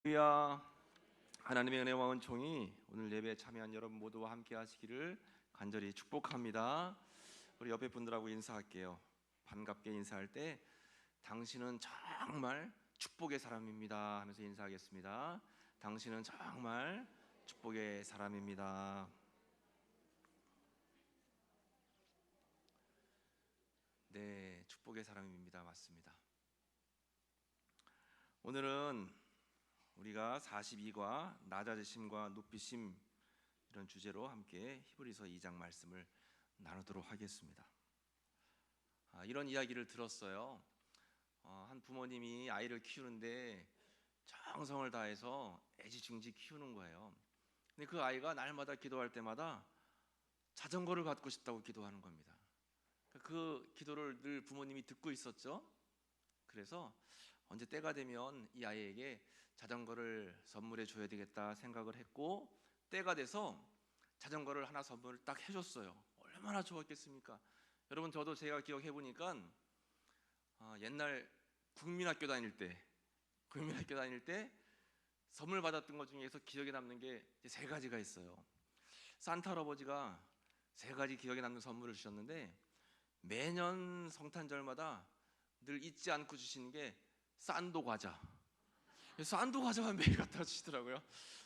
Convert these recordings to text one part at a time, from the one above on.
할렐루야. 하나님의 은혜와 은총이 오늘 예배에 참여한 여러분 모두와 함께 하시기를 간절히 축복합니다. 우리 옆에 분들하고 인사할게요. 반갑게 인사할 때 당신은 정말 축복의 사람입니다 하면서 인사하겠습니다. 당신은 정말 축복의 사람입니다. 네, 축복의 사람입니다. 맞습니다. 오늘은 우리가 42과 낮아지심과 높이심 이런 주제로 함께 히브리서 2장 말씀을 나누도록 하겠습니다. 이런 이야기를 들었어요. 한 부모님이 아이를 키우는데 정성을 다해서 애지중지 키우는 거예요. 근데 그 아이가 날마다 기도할 때마다 자전거를 갖고 싶다고 기도하는 겁니다. 그 기도를 늘 부모님이 듣고 있었죠. 그래서 언제 때가 되면 이 아이에게 자전거를 선물해 줘야 되겠다 생각을 했고, 때가 돼서 자전거를 하나 선물을 딱 해줬어요. 얼마나 좋았겠습니까? 여러분, 저도 제가 기억해 보니까 옛날 국민학교 다닐 때 선물 받았던 것 중에서 기억에 남는 게 세 가지가 있어요. 산타 할아버지가 세 가지 기억에 남는 선물을 주셨는데, 매년 성탄절마다 늘 잊지 않고 주시는 게 산도 과자. 산도 과자만 매일 갖다 주시더라고요.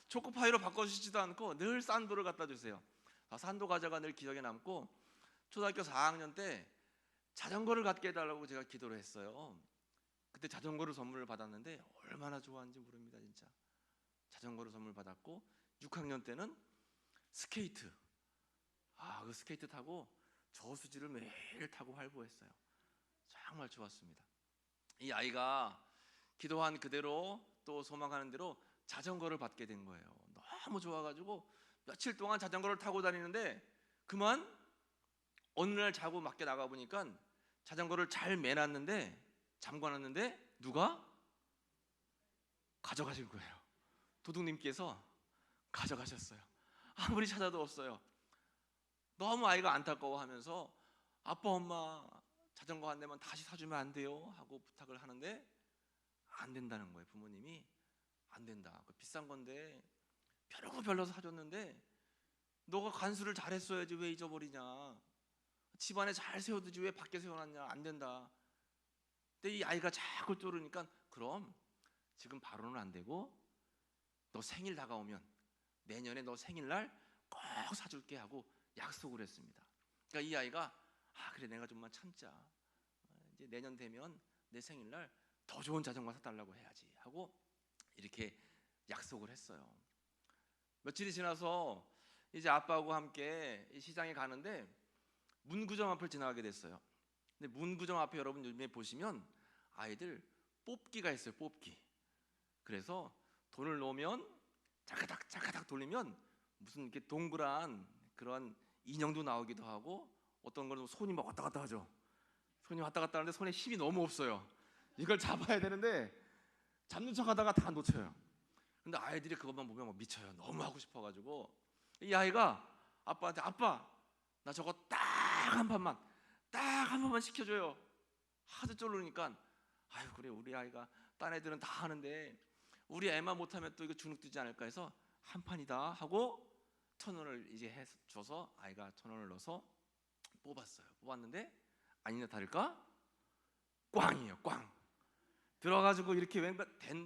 초코파이로 바꿔주시지도 않고 늘 산도를 갖다 주세요. 산도 과자가 늘 기억에 남고, 초등학교 4학년 때 자전거를 갖게 해달라고 제가 기도를 했어요. 그때 자전거를 선물을 받았는데 얼마나 좋아하는지 모릅니다. 진짜 자전거를 선물 받았고, 6학년 때는 스케이트. 그 스케이트 타고 저수지를 매일 타고 활보했어요. 정말 좋았습니다. 이 아이가 기도한 그대로 또 소망하는 대로 자전거를 받게 된 거예요. 너무 좋아가지고 며칠 동안 자전거를 타고 다니는데, 그만 어느 날 자고 밖에 나가 보니까 자전거를 잘 매놨는데, 잠궈놨는데 누가 가져가신 거예요. 도둑님께서 가져가셨어요. 아무리 찾아도 없어요. 너무 아이가 안타까워하면서 아빠, 엄마 자전거 한 대만 다시 사주면 안 돼요? 하고 부탁을 하는데 안 된다는 거예요. 부모님이 안 된다. 비싼 건데 별거 별로서 사줬는데 너가 간수를 잘했어야지 왜 잊어버리냐. 집안에 잘 세워두지 왜 밖에 세워놨냐. 안 된다. 근데 이 아이가 자꾸 뚫으니까, 그럼 지금 바로는 안 되고 너 생일 다가오면 내년에 너 생일날 꼭 사줄게 하고 약속을 했습니다. 그러니까 이 아이가 그래, 내가 좀만 참자. 이제 내년 되면 내 생일날 더 좋은 자전거 사달라고 해야지 하고 이렇게 약속을 했어요. 며칠이 지나서 이제 아빠하고 함께 시장에 가는데 문구점 앞을 지나가게 됐어요. 근데 문구점 앞에 여러분 요즘에 보시면 아이들 뽑기가 있어요. 뽑기. 그래서 돈을 넣으면 자카닥 자카닥 돌리면 무슨 이렇게 동그란 그런 인형도 나오기도 하고, 어떤 거는 손이 막 왔다 갔다 하죠. 손이 왔다 갔다 하는데 손에 힘이 너무 없어요. 이걸 잡아야 되는데 잡는 척 하다가 다 놓쳐요. 근데 아이들이 그것만 보면 막 미쳐요. 너무 하고 싶어가지고 이 아이가 아빠한테, 아빠 나 저거 딱 한 번만 시켜줘요. 하도 쫄르니까, 아유 그래, 우리 아이가 딴 애들은 다 하는데 우리 애만 못하면 또 이거 주눅 들지 않을까 해서 한 판이다 하고 1,000원을 이제 줘서 아이가 1,000원을 넣어서 뽑았는데 아니나 다를까 꽝이에요. 꽝. 들어가지고 이렇게 왠가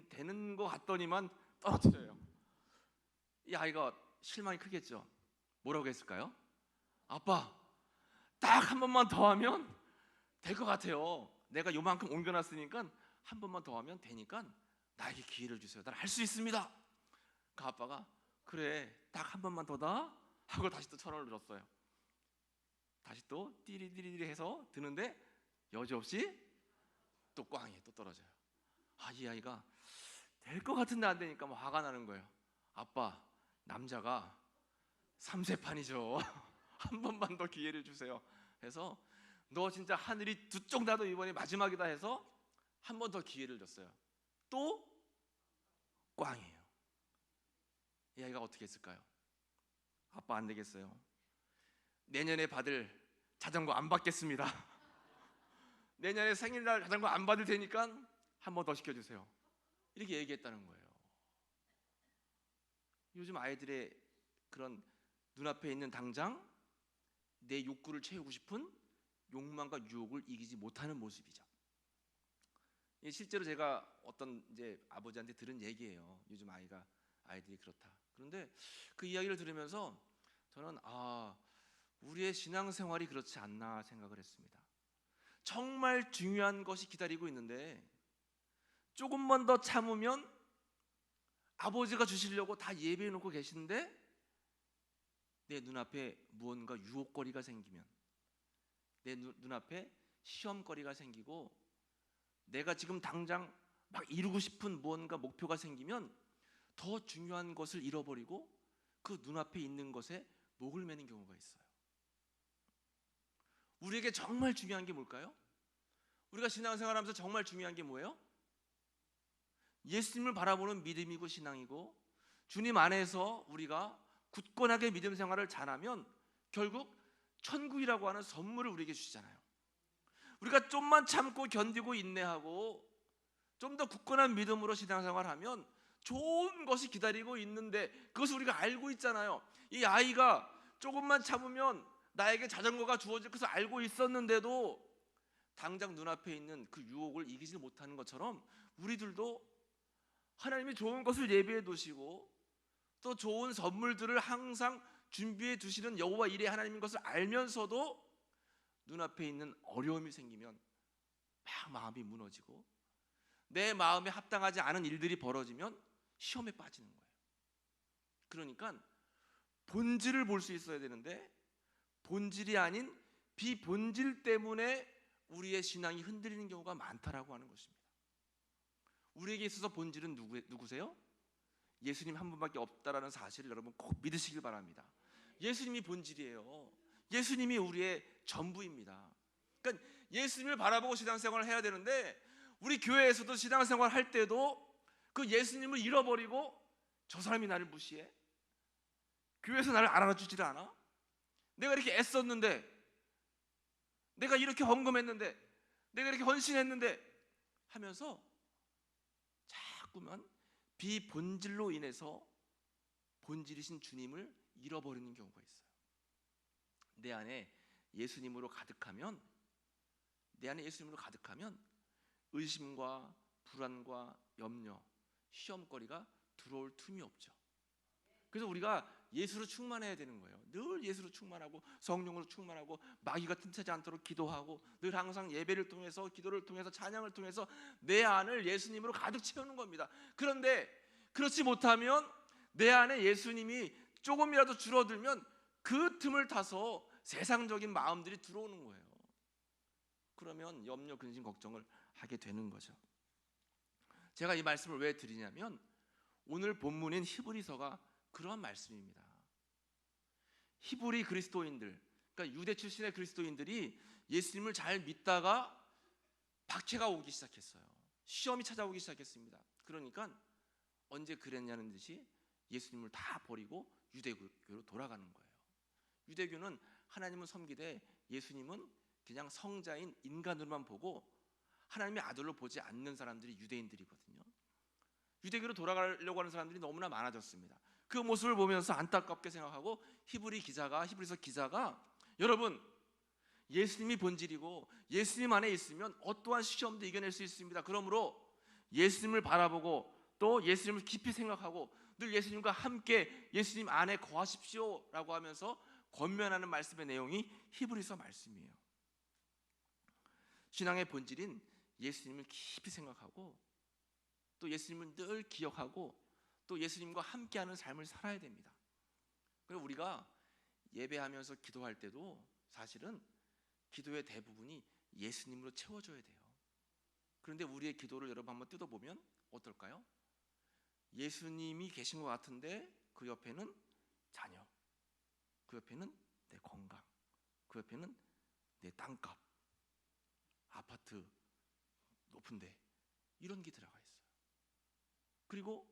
되는 거 같더니만 떨어뜨려요. 이 아이가 실망이 크겠죠. 뭐라고 했을까요? 아빠 딱 한 번만 더 하면 될 것 같아요. 내가 요만큼 옮겨놨으니까 한 번만 더 하면 되니까 나에게 기회를 주세요. 난 할 수 있습니다. 그 아빠가 그래, 딱 한 번만 더다 하고 다시 또 1,000원을 줬어요. 다시 또 띠리띠리띠리 해서 드는데 여지없이 또 꽝이에요. 또 떨어져요. 이 아이가 될 것 같은데 안 되니까 막 화가 나는 거예요. 아빠, 남자가 3세판이죠. 한 번만 더 기회를 주세요. 해서 너 진짜 하늘이 두 쪽 나도 이번이 마지막이다 해서 한 번 더 기회를 줬어요. 또 꽝이에요. 이 아이가 어떻게 했을까요? 아빠 안 되겠어요. 내년에 받을 자전거 안 받겠습니다. 내년에 생일날 자전거 안 받을 테니까 한 번 더 시켜주세요. 이렇게 얘기했다는 거예요. 요즘 아이들의 그런 눈앞에 있는 당장 내 욕구를 채우고 싶은 욕망과 유혹을 이기지 못하는 모습이죠. 실제로 제가 어떤 이제 아버지한테 들은 얘기예요. 요즘 아이들이 그렇다. 그런데 그 이야기를 들으면서 저는 우리의 신앙생활이 그렇지 않나 생각을 했습니다. 정말 중요한 것이 기다리고 있는데 조금만 더 참으면 아버지가 주시려고 다 예배해 놓고 계신데 내 눈앞에 무언가 유혹거리가 생기면, 내 눈앞에 시험거리가 생기고 내가 지금 당장 막 이루고 싶은 무언가 목표가 생기면 더 중요한 것을 잃어버리고 그 눈앞에 있는 것에 목을 매는 경우가 있어요. 우리에게 정말 중요한 게 뭘까요? 우리가 신앙생활하면서 정말 중요한 게 뭐예요? 예수님을 바라보는 믿음이고 신앙이고, 주님 안에서 우리가 굳건하게 믿음 생활을 잘하면 결국 천국이라고 하는 선물을 우리에게 주시잖아요. 우리가 좀만 참고 견디고 인내하고 좀 더 굳건한 믿음으로 신앙생활하면 좋은 것이 기다리고 있는데, 그것을 우리가 알고 있잖아요. 이 아이가 조금만 참으면 나에게 자전거가 주어질 것을 알고 있었는데도 당장 눈앞에 있는 그 유혹을 이기지 못하는 것처럼 우리들도 하나님이 좋은 것을 예비해 두시고 또 좋은 선물들을 항상 준비해 두시는 여호와 일의 하나님인 것을 알면서도 눈앞에 있는 어려움이 생기면 막 마음이 무너지고 내 마음에 합당하지 않은 일들이 벌어지면 시험에 빠지는 거예요. 그러니까 본질을 볼 수 있어야 되는데 본질이 아닌 비본질 때문에 우리의 신앙이 흔들리는 경우가 많다라고 하는 것입니다. 우리에게 있어서 본질은 누구세요? 예수님 한 분밖에 없다라는 사실을 여러분 꼭 믿으시길 바랍니다. 예수님이 본질이에요. 예수님이 우리의 전부입니다. 그러니까 예수님을 바라보고 신앙생활을 해야 되는데, 우리 교회에서도 신앙생활 할 때도 그 예수님을 잃어버리고 저 사람이 나를 무시해? 교회에서 나를 알아주질 않아? 내가 이렇게 애썼는데, 내가 이렇게 헌금했는데, 내가 이렇게 헌신했는데 하면서 자꾸만 비본질로 인해서 본질이신 주님을 잃어버리는 경우가 있어요. 내 안에 예수님으로 가득하면 의심과 불안과 염려, 시험거리가 들어올 틈이 없죠. 그래서 우리가 예수로 충만해야 되는 거예요. 늘 예수로 충만하고 성령으로 충만하고 마귀가 틈타지 않도록 기도하고 늘 항상 예배를 통해서, 기도를 통해서, 찬양을 통해서 내 안을 예수님으로 가득 채우는 겁니다. 그런데 그렇지 못하면 내 안에 예수님이 조금이라도 줄어들면 그 틈을 타서 세상적인 마음들이 들어오는 거예요. 그러면 염려, 근심, 걱정을 하게 되는 거죠. 제가 이 말씀을 왜 드리냐면 오늘 본문인 히브리서가 그러한 말씀입니다. 히브리 그리스도인들, 그러니까 유대 출신의 그리스도인들이 예수님을 잘 믿다가 박해가 오기 시작했어요. 시험이 찾아오기 시작했습니다. 그러니까 언제 그랬냐는 듯이 예수님을 다 버리고 유대교로 돌아가는 거예요. 유대교는 하나님은 섬기되 예수님은 그냥 성자인 인간으로만 보고 하나님의 아들로 보지 않는 사람들이 유대인들이거든요. 유대교로 돌아가려고 하는 사람들이 너무나 많아졌습니다. 그 모습을 보면서 안타깝게 생각하고 히브리서 기자가 여러분, 예수님이 본질이고 예수님 안에 있으면 어떠한 시험도 이겨낼 수 있습니다. 그러므로 예수님을 바라보고 또 예수님을 깊이 생각하고 늘 예수님과 함께 예수님 안에 거하십시오라고 하면서 권면하는 말씀의 내용이 히브리서 말씀이에요. 신앙의 본질인 예수님을 깊이 생각하고 또 예수님을 늘 기억하고 또 예수님과 함께하는 삶을 살아야 됩니다. 그리고 우리가 예배하면서 기도할 때도 사실은 기도의 대부분이 예수님으로 채워져야 돼요. 그런데 우리의 기도를 여러분 한번 뜯어보면 어떨까요? 예수님이 계신 것 같은데 그 옆에는 자녀, 그 옆에는 내 건강, 그 옆에는 내 땅값, 아파트 높은데, 이런 게 들어가 있어요. 그리고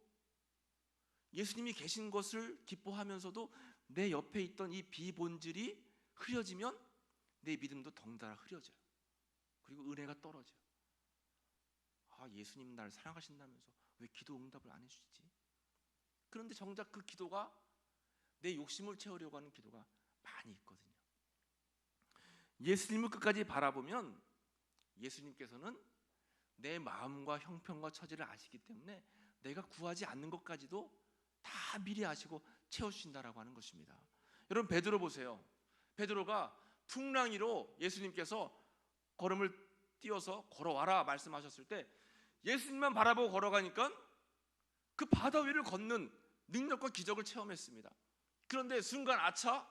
예수님이 계신 것을 기뻐하면서도 내 옆에 있던 이 비본질이 흐려지면 내 믿음도 덩달아 흐려져요. 그리고 은혜가 떨어져요. 예수님 나를 사랑하신다면서 왜 기도 응답을 안 해주시지? 그런데 정작 그 기도가 내 욕심을 채우려고 하는 기도가 많이 있거든요. 예수님을 끝까지 바라보면 예수님께서는 내 마음과 형편과 처지를 아시기 때문에 내가 구하지 않는 것까지도 다 미리 아시고 채워주신다라고 하는 것입니다. 여러분, 베드로 보세요. 베드로가 풍랑이로 예수님께서 걸음을 띄워서 걸어와라 말씀하셨을 때 예수님만 바라보고 걸어가니까 그 바다 위를 걷는 능력과 기적을 체험했습니다. 그런데 순간 아차,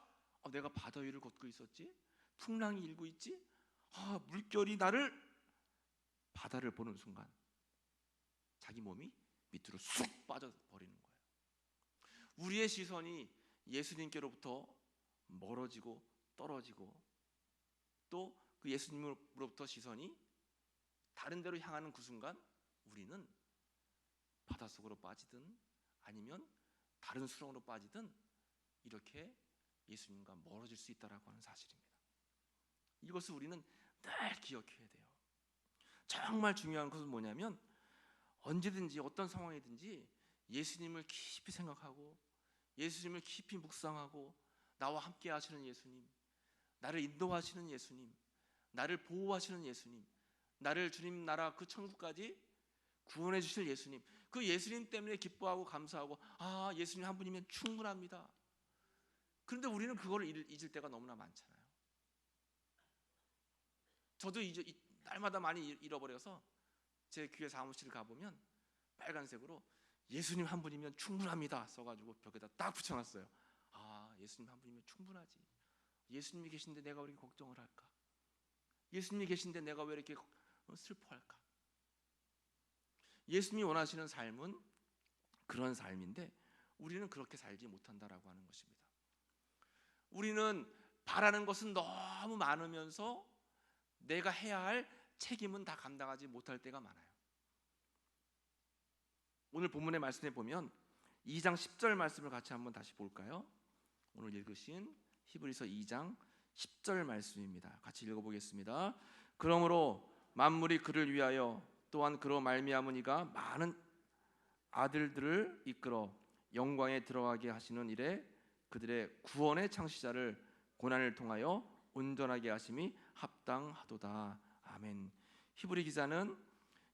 내가 바다 위를 걷고 있었지? 풍랑이 일고 있지? 물결이 나를, 바다를 보는 순간 자기 몸이 밑으로 쑥 빠져버리는 거예요. 우리의 시선이 예수님께로부터 멀어지고 떨어지고 또 그 예수님으로부터 시선이 다른 데로 향하는 그 순간 우리는 바닷속으로 빠지든 아니면 다른 수렁으로 빠지든 이렇게 예수님과 멀어질 수 있다라고 하는 사실입니다. 이것을 우리는 늘 기억해야 돼요. 정말 중요한 것은 뭐냐면 언제든지 어떤 상황이든지 예수님을 깊이 생각하고 예수님을 깊이 묵상하고 나와 함께 하시는 예수님, 나를 인도하시는 예수님, 나를 보호하시는 예수님, 나를 주님 나라 그 천국까지 구원해 주실 예수님, 그 예수님 때문에 기뻐하고 감사하고 예수님 한 분이면 충분합니다. 그런데 우리는 그걸 잊을 때가 너무나 많잖아요. 저도 날마다 많이 잃어버려서 제 교회 사무실 가보면 빨간색으로 예수님 한 분이면 충분합니다 써가지고 벽에다 딱 붙여놨어요. 예수님 한 분이면 충분하지. 예수님이 계신데 내가 왜 이렇게 걱정을 할까? 예수님이 계신데 내가 왜 이렇게 슬퍼할까? 예수님이 원하시는 삶은 그런 삶인데 우리는 그렇게 살지 못한다라고 하는 것입니다. 우리는 바라는 것은 너무 많으면서 내가 해야 할 책임은 다 감당하지 못할 때가 많아요. 오늘 본문의 말씀에 보면 2장 10절 말씀을 같이 한번 다시 볼까요? 오늘 읽으신 히브리서 2장 10절 말씀입니다. 같이 읽어보겠습니다. 그러므로 만물이 그를 위하여 또한 그로 말미암은 이가 많은 아들들을 이끌어 영광에 들어가게 하시는 일에 그들의 구원의 창시자를 고난을 통하여 온전하게 하심이 합당하도다. 아멘. 히브리 기자는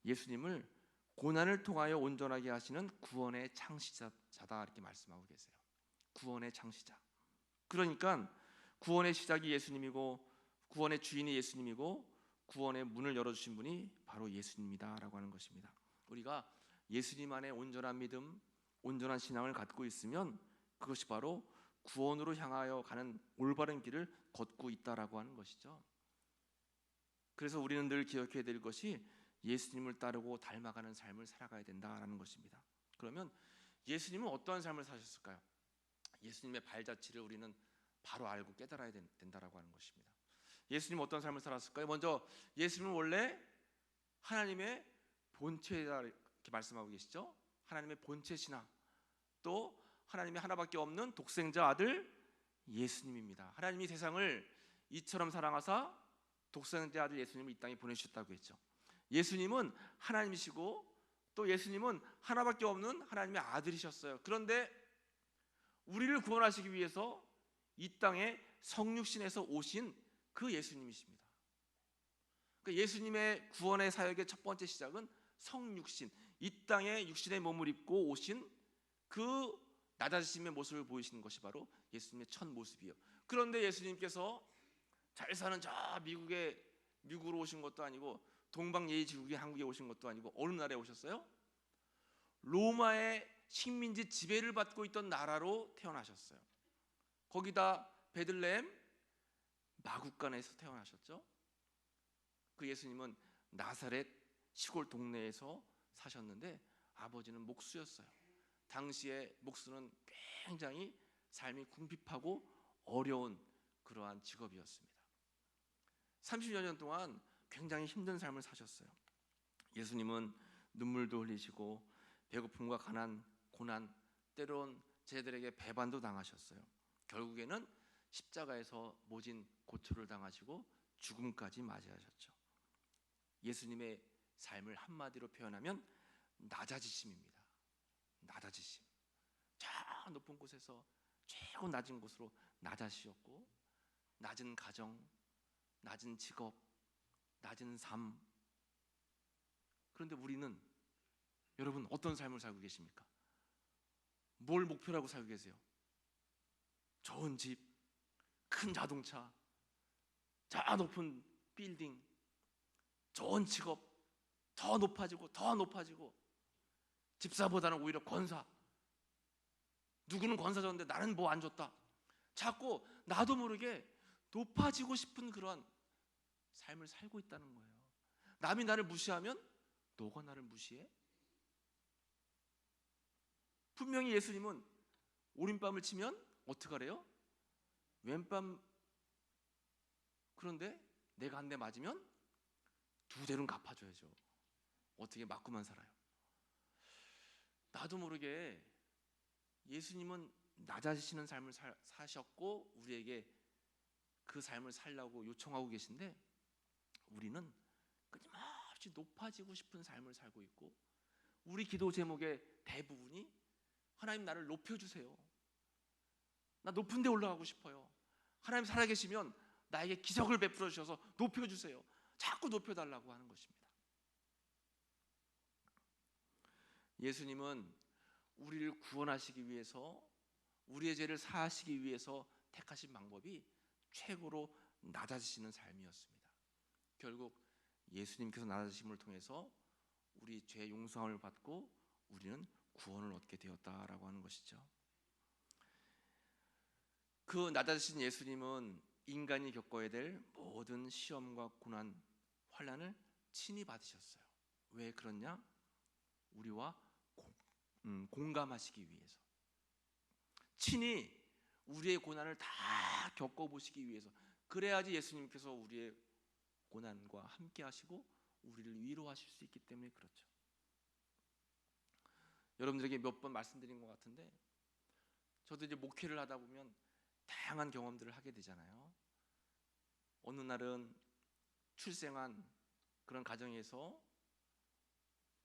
예수님을 고난을 통하여 온전하게 하시는 구원의 창시자다 이렇게 말씀하고 계세요. 구원의 창시자. 그러니까 구원의 시작이 예수님이고 구원의 주인이 예수님이고 구원의 문을 열어주신 분이 바로 예수님이다라고 하는 것입니다. 우리가 예수님 안에 온전한 믿음, 온전한 신앙을 갖고 있으면 그것이 바로 구원으로 향하여 가는 올바른 길을 걷고 있다라고 하는 것이죠. 그래서 우리는 늘 기억해야 될 것이 예수님을 따르고 닮아가는 삶을 살아가야 된다라는 것입니다. 그러면 예수님은 어떠한 삶을 사셨을까요? 예수님의 발자취를 우리는 바로 알고 깨달아야 된다라고 하는 것입니다. 예수님은 어떤 삶을 살았을까요? 먼저 예수님은 원래 하나님의 본체다 이렇게 말씀하고 계시죠. 하나님의 본체시나 또 하나님의 하나밖에 없는 독생자 아들 예수님입니다. 하나님이 세상을 이처럼 사랑하사 독생자 아들 예수님을 이 땅에 보내주셨다고 했죠. 예수님은 하나님이시고 또 예수님은 하나밖에 없는 하나님의 아들이셨어요. 그런데 우리를 구원하시기 위해서 이 땅에 성육신에서 오신 그 예수님이십니다. 그러니까 예수님의 구원의 사역의 첫 번째 시작은 성육신, 이 땅에 육신의 몸을 입고 오신 그 낮아지심의 모습을 보이시는 것이 바로 예수님의 첫 모습이에요. 그런데 예수님께서 잘 사는 저 미국으로 오신 것도 아니고 동방예의지국의 한국에 오신 것도 아니고 어느 나라에 오셨어요? 로마의 식민지 지배를 받고 있던 나라로 태어나셨어요. 거기다 베들레헴 마구간에서 태어나셨죠. 그 예수님은 나사렛 시골 동네에서 사셨는데 아버지는 목수였어요. 당시에 목수는 굉장히 삶이 궁핍하고 어려운 그러한 직업이었습니다. 30여 년 동안 굉장히 힘든 삶을 사셨어요. 예수님은 눈물도 흘리시고 배고픔과 가난, 고난, 때론 제자들에게 배반도 당하셨어요. 결국에는 십자가에서 모진 고초를 당하시고 죽음까지 맞이하셨죠. 예수님의 삶을 한마디로 표현하면 낮아지심입니다. 낮아지심. 저 높은 곳에서 최고 낮은 곳으로 낮아지셨고, 낮은 가정, 낮은 직업, 낮은 삶. 그런데 우리는, 여러분, 어떤 삶을 살고 계십니까? 뭘 목표라고 살고 계세요? 좋은 집, 큰 자동차, 저 높은 빌딩, 좋은 직업, 더 높아지고 더 높아지고, 집사보다는 오히려 권사, 누구는 권사 줬는데 나는 뭐 안 줬다. 자꾸 나도 모르게 높아지고 싶은 그런 삶을 살고 있다는 거예요. 남이 나를 무시하면 너가 나를 무시해? 분명히 예수님은 오른밤을 치면 어떻게 하래요? 왼밤. 그런데 내가 한 대 맞으면 두 대는 갚아줘야죠. 어떻게 맞고만 살아요? 나도 모르게 예수님은 낮아지시는 삶을 사셨고 우리에게 그 삶을 살라고 요청하고 계신데, 우리는 끊임없이 높아지고 싶은 삶을 살고 있고, 우리 기도 제목의 대부분이 하나님 나를 높여주세요, 나 높은 데 올라가고 싶어요, 하나님 살아계시면 나에게 기적을 베풀어 주셔서 높여주세요, 자꾸 높여달라고 하는 것입니다. 예수님은 우리를 구원하시기 위해서, 우리의 죄를 사하시기 위해서 택하신 방법이 최고로 낮아지시는 삶이었습니다. 결국 예수님께서 낮아지심을 통해서 우리 죄 용서함을 받고 우리는 구원을 얻게 되었다라고 하는 것이죠. 그 낮아지신 예수님은 인간이 겪어야 될 모든 시험과 고난, 환난을 친히 받으셨어요. 왜 그러냐? 우리와 공감하시기 위해서, 친히 우리의 고난을 다 겪어보시기 위해서. 그래야지 예수님께서 우리의 고난과 함께 하시고 우리를 위로하실 수 있기 때문에 그렇죠. 여러분들에게 몇 번 말씀드린 것 같은데, 저도 이제 목회를 하다 보면 다양한 경험들을 하게 되잖아요. 어느 날은 출생한 그런 가정에서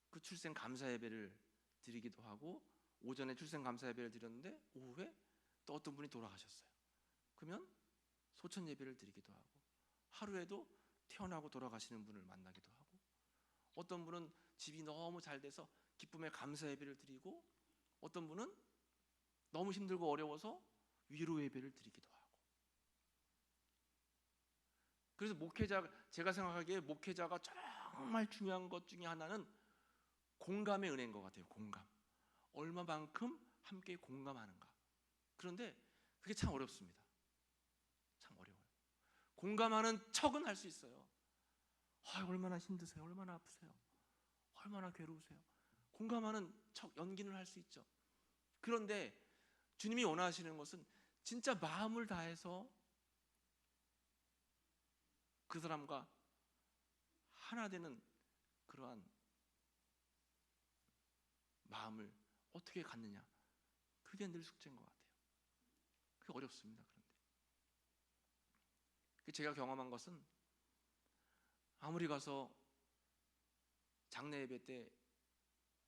그 출생 감사 예배를 드리기도 하고, 오전에 출생 감사 예배를 드렸는데 오후에 또 어떤 분이 돌아가셨어요. 그러면 소천 예배를 드리기도 하고, 하루에도 태어나고 돌아가시는 분을 만나기도 하고, 어떤 분은 집이 너무 잘 돼서 기쁨의 감사 예배를 드리고, 어떤 분은 너무 힘들고 어려워서 위로 예배를 드리기도 하고. 그래서 제가 생각하기에 목회자가 정말 중요한 것 중에 하나는 공감의 은혜인 것 같아요. 공감. 얼마만큼 함께 공감하는가. 그런데 그게 참 어렵습니다. 참 어려워요. 공감하는 척은 할 수 있어요. 얼마나 힘드세요? 얼마나 아프세요? 얼마나 괴로우세요? 공감하는 척, 연기는 할 수 있죠. 그런데 주님이 원하시는 것은 진짜 마음을 다해서 그 사람과 하나 되는 그러한 마음을 어떻게 갖느냐. 그게 늘 숙제인 것 같아요. 그게 어렵습니다. 그런데 제가 경험한 것은, 아무리 가서 장례 예배 때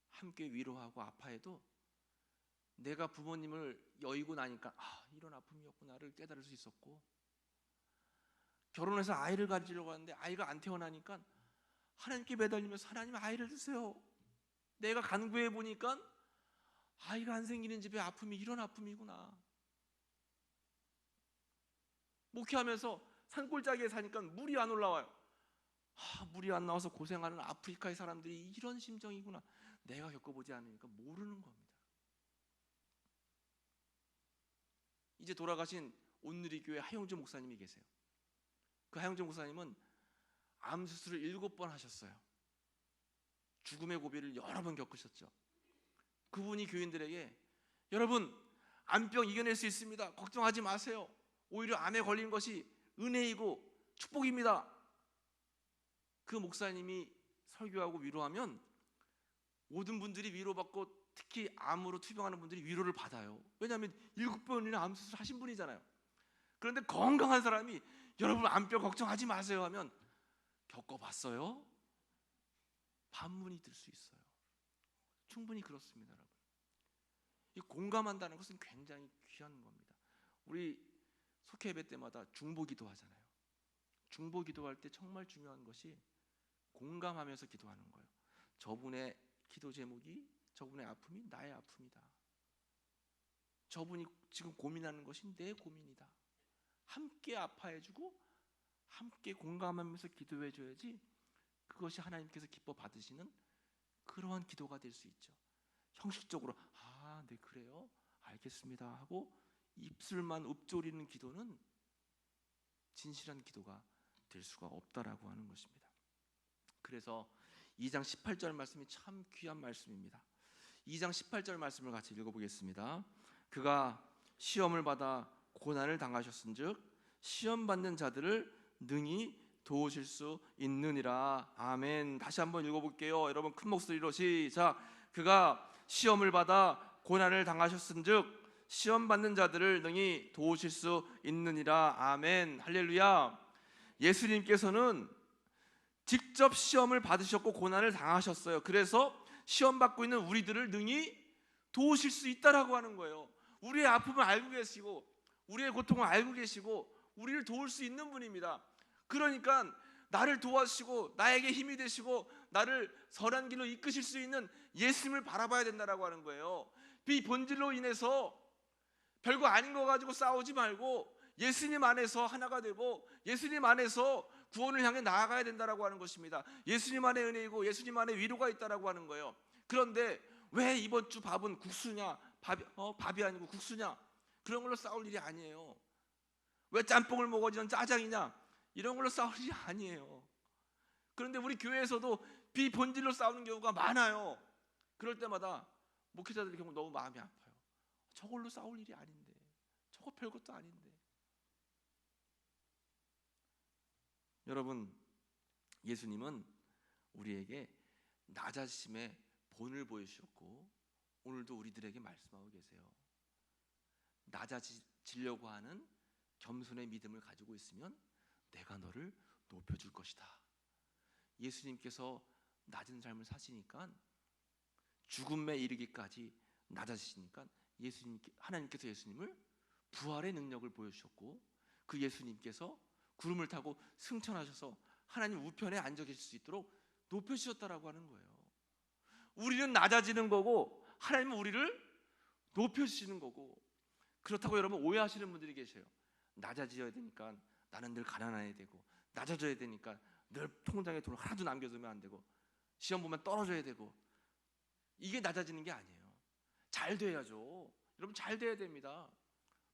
함께 위로하고 아파해도 내가 부모님을 여의고 나니까 이런 아픔이었구나를 깨달을 수 있었고, 결혼해서 아이를 가지려고 하는데 아이가 안 태어나니까 하나님께 매달리면서 하나님 아이를 주세요. 내가 간구해 보니까 아이가 안 생기는 집에 아픔이 이런 아픔이구나. 목회하면서 산골짜기에 사니까 물이 안 올라와요. 물이 안 나와서 고생하는 아프리카의 사람들이 이런 심정이구나. 내가 겪어보지 않으니까 모르는 겁니다. 이제 돌아가신 온누리교회 하용주 목사님이 계세요. 그 하용주 목사님은 암 수술을 7번 하셨어요. 죽음의 고비를 여러 번 겪으셨죠. 그분이 교인들에게, 여러분 암병 이겨낼 수 있습니다. 걱정하지 마세요. 오히려 암에 걸린 것이 은혜이고 축복입니다. 그 목사님이 설교하고 위로하면 모든 분들이 위로받고, 특히 암으로 투병하는 분들이 위로를 받아요. 왜냐하면 7번이나 암 수술 하신 분이잖아요. 그런데 건강한 사람이 여러분 암병 걱정하지 마세요 하면, 겪어봤어요? 반문이 들 수 있어요. 충분히 그렇습니다, 여러분. 이 공감한다는 것은 굉장히 귀한 겁니다. 우리 속회 예배 때마다 중보 기도하잖아요. 중보 기도할 때 정말 중요한 것이 공감하면서 기도하는 거예요. 저분의 기도 제목이, 저분의 아픔이 나의 아픔이다. 저분이 지금 고민하는 것이 내 고민이다. 함께 아파해주고 함께 공감하면서 기도해줘야지 그것이 하나님께서 기뻐 받으시는 그러한 기도가 될 수 있죠. 형식적으로 네 그래요? 알겠습니다 하고 입술만 읊조리는 기도는 진실한 기도가 될 수가 없다라고 하는 것입니다. 그래서 2장 18절 말씀이 참 귀한 말씀입니다. 2장 18절 말씀을 같이 읽어보겠습니다. 그가 시험을 받아 고난을 당하셨은즉 시험 받는 자들을 능히 도우실 수 있느니라. 아멘. 다시 한번 읽어볼게요. 여러분 큰 목소리로 시작. 그가 시험을 받아 고난을 당하셨은즉 시험 받는 자들을 능히 도우실 수 있느니라. 아멘. 할렐루야. 예수님께서는 직접 시험을 받으셨고 고난을 당하셨어요. 그래서 시험 받고 있는 우리들을 능히 도우실 수 있다라고 하는 거예요. 우리의 아픔을 알고 계시고 우리의 고통을 알고 계시고 우리를 도울 수 있는 분입니다. 그러니까 나를 도와주시고 나에게 힘이 되시고 나를 선한 길로 이끄실 수 있는 예수님을 바라봐야 된다라고 하는 거예요. 비본질로 인해서 별거 아닌 거 가지고 싸우지 말고 예수님 안에서 하나가 되고 예수님 안에서 구원을 향해 나아가야 된다라고 하는 것입니다. 예수님 안에 은혜이고 예수님 안에 위로가 있다라고 하는 거예요. 그런데 왜 이번 주 밥은 국수냐, 밥이 아니고 국수냐, 그런 걸로 싸울 일이 아니에요. 왜 짬뽕을 먹어지는 짜장이냐, 이런 걸로 싸울 일이 아니에요. 그런데 우리 교회에서도 비본질로 싸우는 경우가 많아요. 그럴 때마다 목회자들의 경우 너무 마음이 아파요. 저걸로 싸울 일이 아닌데, 저거 별것도 아닌데. 여러분, 예수님은 우리에게 낮아심의 본을 보여주셨고 오늘도 우리들에게 말씀하고 계세요. 낮아지려고 하는 겸손의 믿음을 가지고 있으면 내가 너를 높여줄 것이다. 예수님께서 낮은 삶을 사시니까 죽음에 이르기까지 낮아지시니까 하나님께서 예수님을 부활의 능력을 보여주셨고 그 예수님께서 구름을 타고 승천하셔서 하나님 우편에 앉아 계실 수 있도록 높여주셨다라고 하는 거예요. 우리는 낮아지는 거고 하나님은 우리를 높여주시는 거고. 그렇다고 여러분 오해하시는 분들이 계세요. 낮아져야 되니까 나는 늘 가난해야 되고, 낮아져야 되니까 늘 통장에 돈을 하나도 남겨두면 안 되고, 시험 보면 떨어져야 되고, 이게 낮아지는 게 아니에요. 잘 돼야죠. 여러분 잘 돼야 됩니다.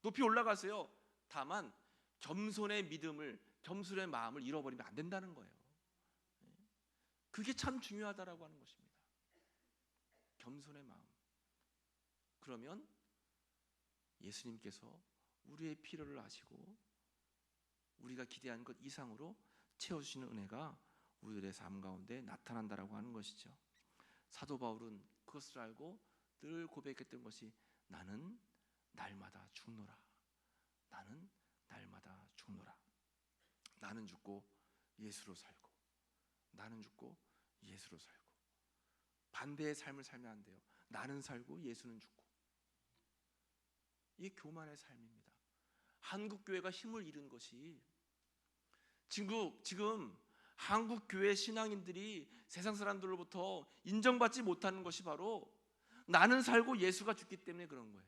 높이 올라가세요. 다만 겸손의 믿음을, 겸손의 마음을 잃어버리면 안 된다는 거예요. 그게 참 중요하다라고 하는 것입니다. 겸손의 마음. 그러면 예수님께서 우리의 필요를 아시고 우리가 기대한 것 이상으로 채워주시는 은혜가 우리들의 삶 가운데 나타난다라고 하는 것이죠. 사도 바울은 그것을 알고 늘 고백했던 것이 나는 날마다 죽노라. 나는 날마다 죽노라. 나는 죽고 예수로 살고, 나는 죽고 예수로 살고. 반대의 삶을 살면 안 돼요. 나는 살고 예수는 죽고. 이게 교만의 삶입니다. 한국 교회가 힘을 잃은 것이 지금 한국 교회 신앙인들이 세상 사람들로부터 인정받지 못하는 것이 바로 나는 살고 예수가 죽기 때문에 그런 거예요.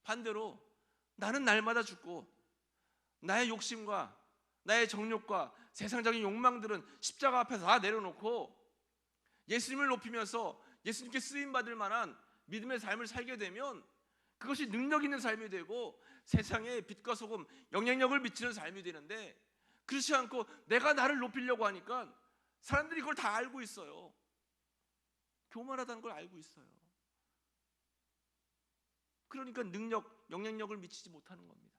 반대로 나는 날마다 죽고 나의 욕심과 나의 정욕과 세상적인 욕망들은 십자가 앞에서 다 내려놓고 예수님을 높이면서 예수님께 쓰임받을 만한 믿음의 삶을 살게 되면 그것이 능력 있는 삶이 되고 세상에 빛과 소금, 영향력을 미치는 삶이 되는데, 그렇지 않고 내가 나를 높이려고 하니까 사람들이 그걸 다 알고 있어요. 교만하다는 걸 알고 있어요. 그러니까 능력, 영향력을 미치지 못하는 겁니다.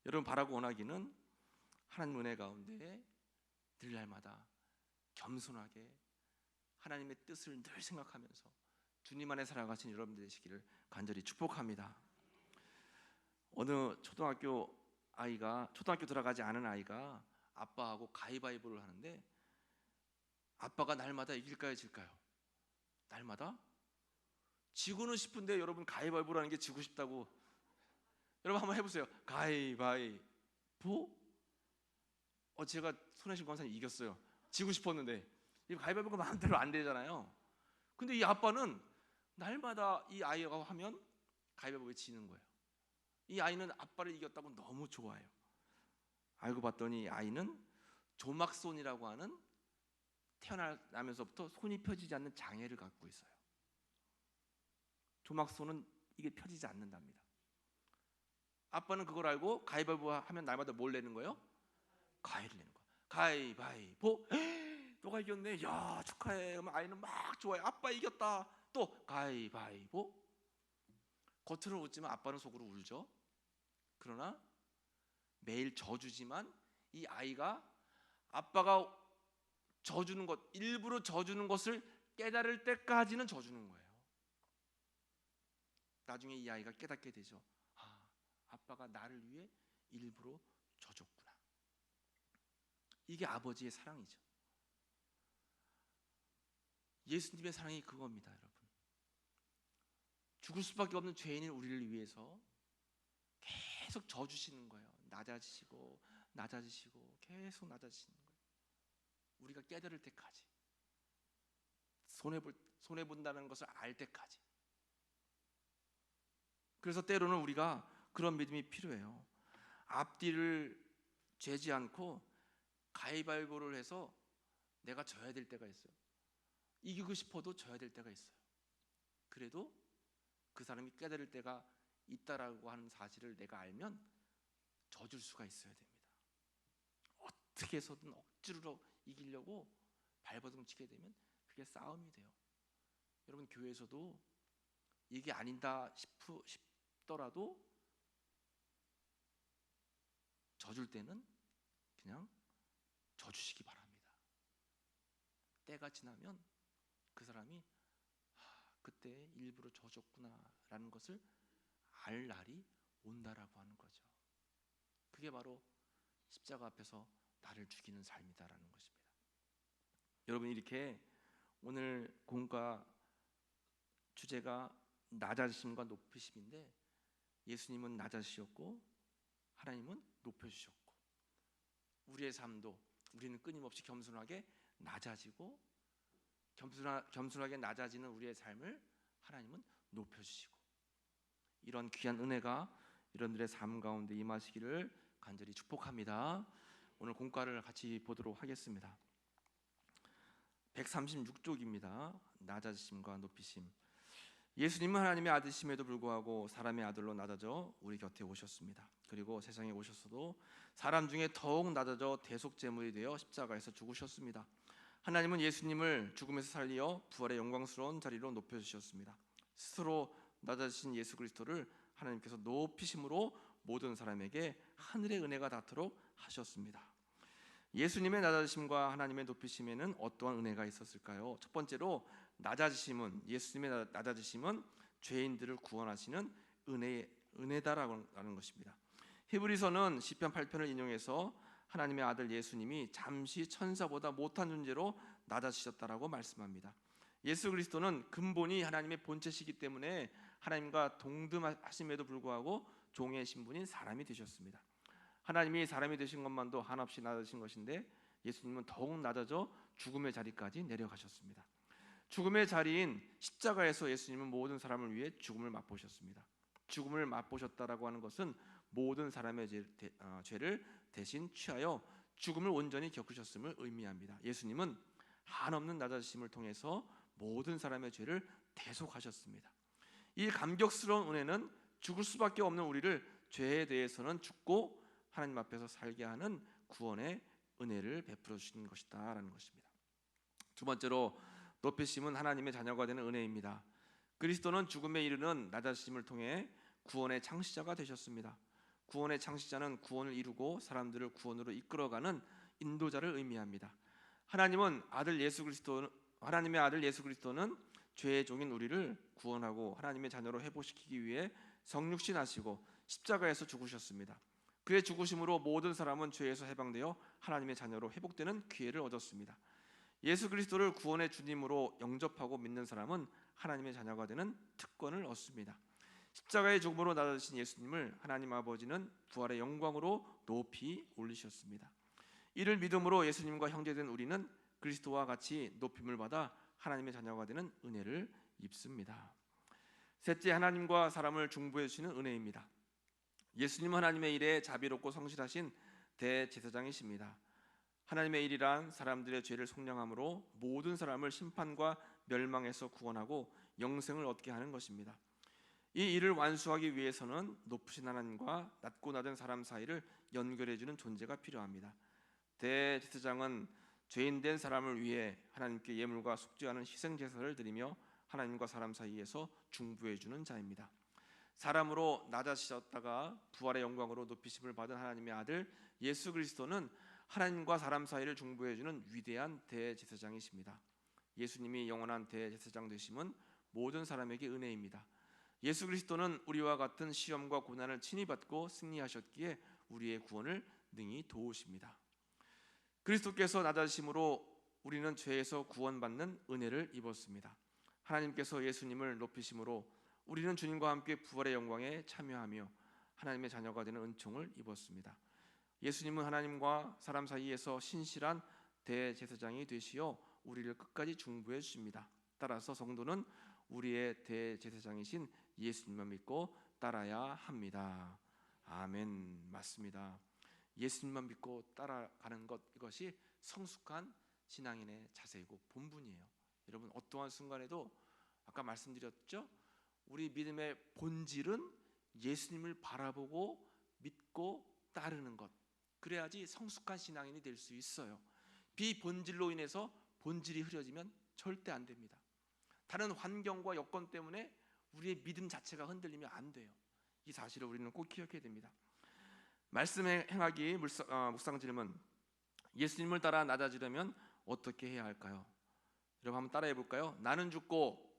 여러분 바라고 원하기는 하나님 은혜 가운데 늘 날마다 겸손하게 하나님의 뜻을 늘 생각하면서 주님 안에 살아가신 여러분들 되시기를 간절히 축복합니다. 어느 초등학교 들어가지 않은 아이가 아빠하고 가위바위보를 하는데 아빠가 날마다 이길까요 질까요? 날마다 지고는 싶은데 여러분 가위바위보라는 게 지고 싶다고. 여러분 한번 해보세요. 가위바위보. 제가 손혜신 권사님 이겼어요. 지고 싶었는데 이 가위바위보가 마음대로 안 되잖아요. 근데 이 아빠는 날마다 이 아이가 하면 가위바위보에 지는 거예요. 이 아이는 아빠를 이겼다고 너무 좋아해요. 알고 봤더니 아이는 조막손이라고 하는 태어나면서부터 손이 펴지지 않는 장애를 갖고 있어요. 조막손은 이게 펴지지 않는답니다. 아빠는 그걸 알고 가위바위보 하면 날마다 뭘 내는 거예요? 가위를 내는 거예요. 가위바위보. 너가 이겼네. 야, 축하해. 그러면 아이는 막 좋아해. 아빠 이겼다. 또 가위바위보. 겉으로 웃지만 아빠는 속으로 울죠. 그러나 매일 져주지만 이 아이가 아빠가 져주는 것, 일부러 져주는 것을 깨달을 때까지는 져주는 거예요. 나중에 이 아이가 깨닫게 되죠. 아빠가 나를 위해 일부러 져줬구나. 이게 아버지의 사랑이죠. 예수님의 사랑이 그겁니다, 여러분. 죽을 수밖에 없는 죄인인 우리를 위해서 계속 져주시는 거예요. 낮아지시고 낮아지시고 계속 낮아지시는 거예요. 우리가 깨달을 때까지, 손해본다는 것을 알 때까지. 그래서 때로는 우리가 그런 믿음이 필요해요. 앞뒤를 재지 않고 가위바위보를 해서 내가 져야 될 때가 있어요. 이기고 싶어도 져야 될 때가 있어요. 그래도 그 사람이 깨달을 때가 있다라고 하는 사실을 내가 알면 져줄 수가 있어야 됩니다. 어떻게 해서든 억지로 이기려고 발버둥 치게 되면 그게 싸움이 돼요. 여러분, 교회에서도 이게 아니다 싶더라도 져줄 때는 그냥 져주시기 바랍니다. 때가 지나면 그 사람이 그때 일부러 져줬구나라는 것을 알 날이 온다라고 하는 거죠. 그게 바로 십자가 앞에서 나를 죽이는 삶이다라는 것입니다. 여러분, 이렇게 오늘 공과 주제가 낮아지심과 높으심인데, 예수님은 낮아지셨고 하나님은 높여주셨고, 우리의 삶도 우리는 끊임없이 겸손하게 낮아지고 겸손하게 낮아지는 우리의 삶을 하나님은 높여주시고, 이런 귀한 은혜가 여러분들의 삶 가운데 임하시기를 간절히 축복합니다. 오늘 공과를 같이 보도록 하겠습니다. 136쪽입니다. 낮아지심과 높이심. 예수님은 하나님의 아들이심에도 불구하고 사람의 아들로 낮아져 우리 곁에 오셨습니다. 그리고 세상에 오셨어도 사람 중에 더욱 낮아져 대속제물이 되어 십자가에서 죽으셨습니다. 하나님은 예수님을 죽음에서 살리어 부활의 영광스러운 자리로 높여주셨습니다. 스스로 낮아지신 예수 그리스도를 하나님께서 높이심으로 모든 사람에게 하늘의 은혜가 닿도록 하셨습니다. 예수님의 낮아지심과 하나님의 높이심에는 어떠한 은혜가 있었을까요? 첫 번째로 예수님의 낮아지심은 죄인들을 구원하시는 은혜다라고 하는 것입니다. 히브리서는 시편 8편을 인용해서 하나님의 아들 예수님이 잠시 천사보다 못한 존재로 낮아지셨다라고 말씀합니다. 예수 그리스도는 근본이 하나님의 본체시기 때문에 하나님과 동등하심에도 불구하고 종의 신분인 사람이 되셨습니다. 하나님이 사람이 되신 것만도 한없이 낮아진 것인데 예수님은 더욱 낮아져 죽음의 자리까지 내려가셨습니다. 죽음의 자리인 십자가에서 예수님은 모든 사람을 위해 죽음을 맛보셨습니다. 죽음을 맛보셨다라고 하는 것은 모든 사람의 죄를 대신 취하여 죽음을 온전히 겪으셨음을 의미합니다. 예수님은 한없는 낮아지심을 통해서 모든 사람의 죄를 대속하셨습니다. 이 감격스러운 은혜는 죽을 수밖에 없는 우리를 죄에 대해서는 죽고 하나님 앞에서 살게 하는 구원의 은혜를 베풀어 주신 것이다라는 것입니다. 두 번째로 높이심은 하나님의 자녀가 되는 은혜입니다. 그리스도는 죽음에 이르는 낮아지심을 통해 구원의 창시자가 되셨습니다. 구원의 창시자는 구원을 이루고 사람들을 구원으로 이끌어가는 인도자를 의미합니다. 하나님의 아들 예수 그리스도는 죄의 종인 우리를 구원하고 하나님의 자녀로 회복시키기 위해 성육신하시고 십자가에서 죽으셨습니다. 그의 죽으심으로 모든 사람은 죄에서 해방되어 하나님의 자녀로 회복되는 기회를 얻었습니다. 예수 그리스도를 구원의 주님으로 영접하고 믿는 사람은 하나님의 자녀가 되는 특권을 얻습니다. 십자가의 죽음으로 낮아지신 예수님을 하나님 아버지는 부활의 영광으로 높이 올리셨습니다. 이를 믿음으로 예수님과 형제된 우리는 그리스도와 같이 높임을 받아 하나님의 자녀가 되는 은혜를 입습니다. 셋째, 하나님과 사람을 중보해 주시는 은혜입니다. 예수님은 하나님의 일에 자비롭고 성실하신 대제사장이십니다. 하나님의 일이란 사람들의 죄를 속량함으로 모든 사람을 심판과 멸망에서 구원하고 영생을 얻게 하는 것입니다. 이 일을 완수하기 위해서는 높으신 하나님과 낮고 낮은 사람 사이를 연결해 주는 존재가 필요합니다. 대제사장은 죄인된 사람을 위해 하나님께 예물과 속죄하는 희생 제사를 드리며 하나님과 사람 사이에서 중보해 주는 자입니다. 사람으로 낮아지셨다가 부활의 영광으로 높이심을 받은 하나님의 아들 예수 그리스도는 하나님과 사람 사이를 중보해 주는 위대한 대제사장이십니다. 예수님이 영원한 대제사장 되심은 모든 사람에게 은혜입니다. 예수 그리스도는 우리와 같은 시험과 고난을 친히 받고 승리하셨기에 우리의 구원을 능히 도우십니다. 그리스도께서 낮아지심으로 우리는 죄에서 구원받는 은혜를 입었습니다. 하나님께서 예수님을 높이심으로 우리는 주님과 함께 부활의 영광에 참여하며 하나님의 자녀가 되는 은총을 입었습니다. 예수님은 하나님과 사람 사이에서 신실한 대제사장이 되시어 우리를 끝까지 중보해 주십니다. 따라서 성도는 우리의 대제사장이신 예수님만 믿고 따라야 합니다. 아멘. 맞습니다. 예수님만 믿고 따라가는 것, 이것이 성숙한 신앙인의 자세이고 본분이에요. 여러분, 어떠한 순간에도 아까 말씀드렸죠? 우리 믿음의 본질은 예수님을 바라보고 믿고 따르는 것. 그래야지 성숙한 신앙인이 될 수 있어요. 비본질로 인해서 본질이 흐려지면 절대 안 됩니다. 다른 환경과 여건 때문에 우리의 믿음 자체가 흔들리면 안 돼요. 이 사실을 우리는 꼭 기억해야 됩니다. 말씀의 행하기 묵상 질문: 예수님을 따라 낮아지려면 어떻게 해야 할까요? 여러분 한번 따라해 볼까요? 나는 죽고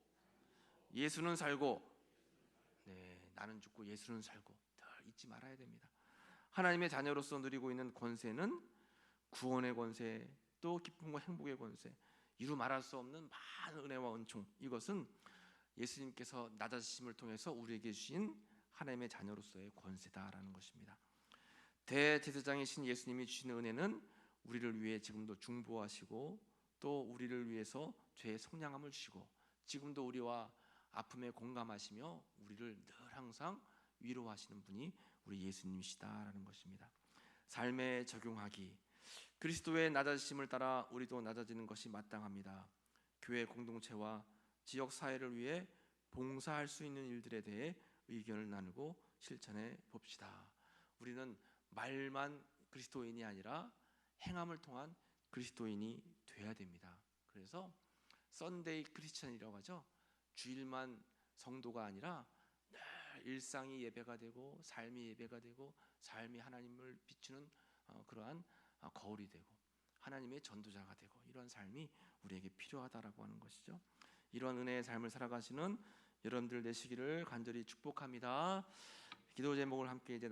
예수는 살고. 네, 나는 죽고 예수는 살고. 늘 잊지 말아야 됩니다. 하나님의 자녀로서 누리고 있는 권세는 구원의 권세, 또 기쁨과 행복의 권세, 이루 말할 수 없는 많은 은혜와 은총, 이것은 예수님께서 낮아지심을 통해서 우리에게 주신 하나님의 자녀로서의 권세다라는 것입니다. 대제사장이신 예수님이 주시는 은혜는 우리를 위해 지금도 중보하시고 또 우리를 위해서 죄의 속량함을 주시고 지금도 우리와 아픔에 공감하시며 우리를 늘 항상 위로하시는 분이 우리 예수님이시다라는 것입니다. 삶에 적용하기: 그리스도의 낮아지심을 따라 우리도 낮아지는 것이 마땅합니다. 교회 공동체와 지역 사회를 위해 봉사할 수 있는 일들에 대해 의견을 나누고 실천해 봅시다. 우리는 말만 그리스도인이 아니라 행함을 통한 그리스도인이 돼야 됩니다. 그래서 썬데이 크리스천이라고 하죠. 주일만 성도가 아니라 늘 일상이 예배가 되고 삶이 예배가 되고 삶이 하나님을 비추는 그러한 거울이 되고 하나님의 전도자가 되고 이런 삶이 우리에게 필요하다라고 하는 것이죠. 이런 은혜의 삶을 살아가시는 여러분들 되시기를 간절히 축복합니다. 기도 제목을 함께 이제